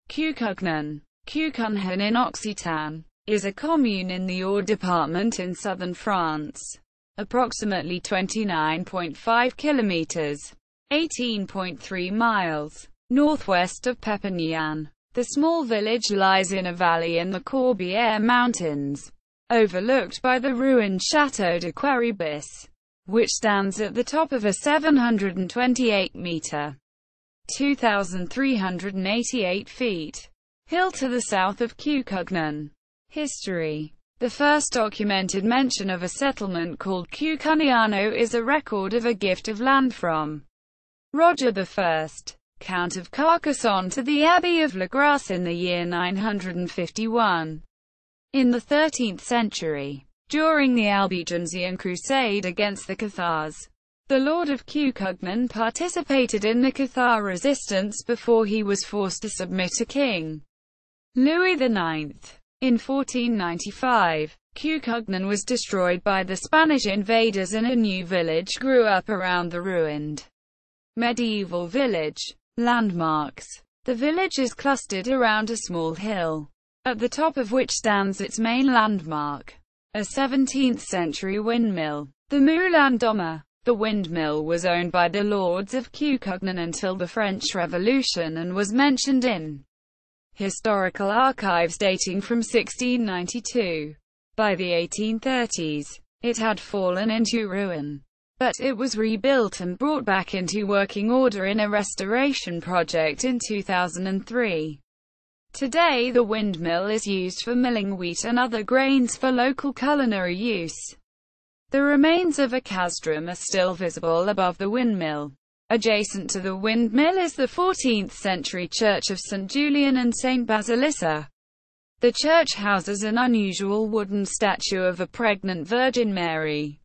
Cucugnan, Cucunhan in Occitan, is a commune in the Aude department in southern France. Approximately 29.5 kilometers, 18.3 miles, northwest of Perpignan. The small village lies in a valley in the Corbières mountains, overlooked by the ruined Château de Quéribus, which stands at the top of a 728-meter, 2,388 feet, hill to the south of Cucugnan. History. The first documented mention of a settlement called Cucunhan is a record of a gift of land from Roger I, Count of Carcassonne, to the Abbey of La Grasse in the year 951. In the 13th century, during the Albigensian Crusade against the Cathars, the Lord of Cucugnan participated in the Cathar resistance before he was forced to submit to King Louis IX. In 1495, Cucugnan was destroyed by the Spanish invaders and a new village grew up around the ruined medieval village. Landmarks. The village is clustered around a small hill, at the top of which stands its main landmark, a 17th-century windmill, the Moulin d'Homme. The windmill was owned by the lords of Cucugnan until the French Revolution and was mentioned in historical archives dating from 1692. By the 1830s, it had fallen into ruin, but it was rebuilt and brought back into working order in a restoration project in 2003. Today the windmill is used for milling wheat and other grains for local culinary use. The remains of a castrum are still visible above the windmill. Adjacent to the windmill is the 14th-century church of St. Julian and St. Basilissa. The church houses an unusual wooden statue of a pregnant Virgin Mary,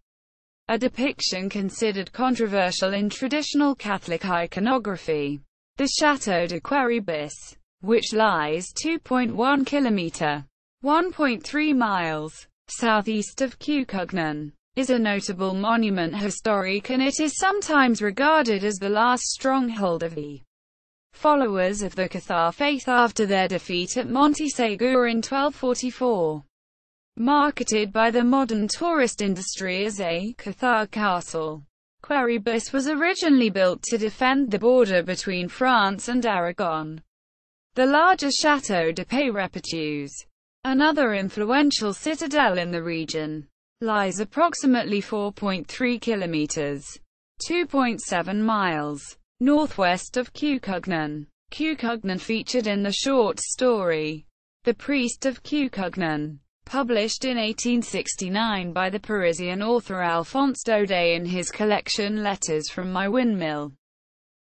a depiction considered controversial in traditional Catholic iconography. The Château de Quéribus, which lies 2.1 km, 1.3 miles, southeast of Cucugnan, is a notable monument historique, and it is sometimes regarded as the last stronghold of the followers of the Cathar faith after their defeat at Montesegur in 1244. Marketed by the modern tourist industry as a Cathar castle, Quéribus was originally built to defend the border between France and Aragon. The larger Château de Quéribus, another influential citadel in the region, lies approximately 4.3 kilometers, 2.7 miles, northwest of Cucugnan. Cucugnan featured in the short story, The Priest of Cucugnan, published in 1869 by the Parisian author Alphonse Daudet in his collection Letters from My Windmill.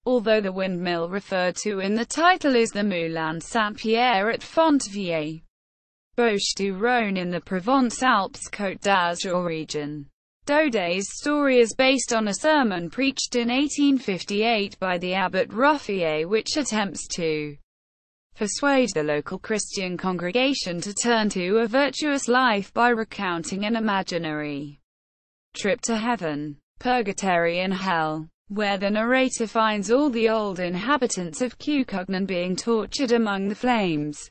Although the windmill referred to in the title is the Moulin Saint-Pierre at Fontvieille, Bouches-du-Rhône in the Provence-Alpes Côte d'Azur region. Daudet's story is based on a sermon preached in 1858 by the abbot Ruffier, which attempts to persuade the local Christian congregation to turn to a virtuous life by recounting an imaginary trip to heaven, purgatory and hell, where the narrator finds all the old inhabitants of Cucugnan being tortured among the flames.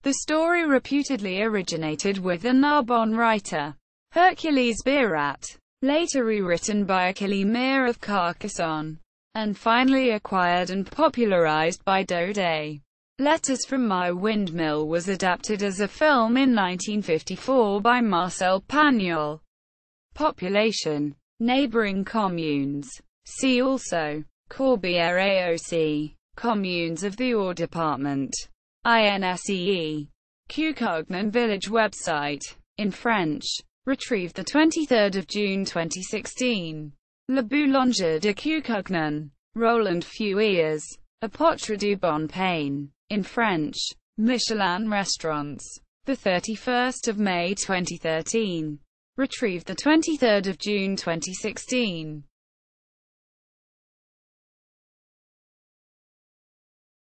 The story reputedly originated with the Narbonne writer Hercules Birat, later rewritten by Achille Mir of Carcassonne, and finally acquired and popularized by Daudet. Letters from My Windmill was adapted as a film in 1954 by Marcel Pagnol. Population. Neighboring communes. See also Corbières AOC. Communes of the Aude department. INSEE. Cucugnan village website. In French. Retrieved 23 June 2016. Le Boulanger de Cucugnan. Roland Feuillers. A Potre du Bon Pain. In French. Michelin restaurants. 31 May 2013. Retrieved 23 June 2016.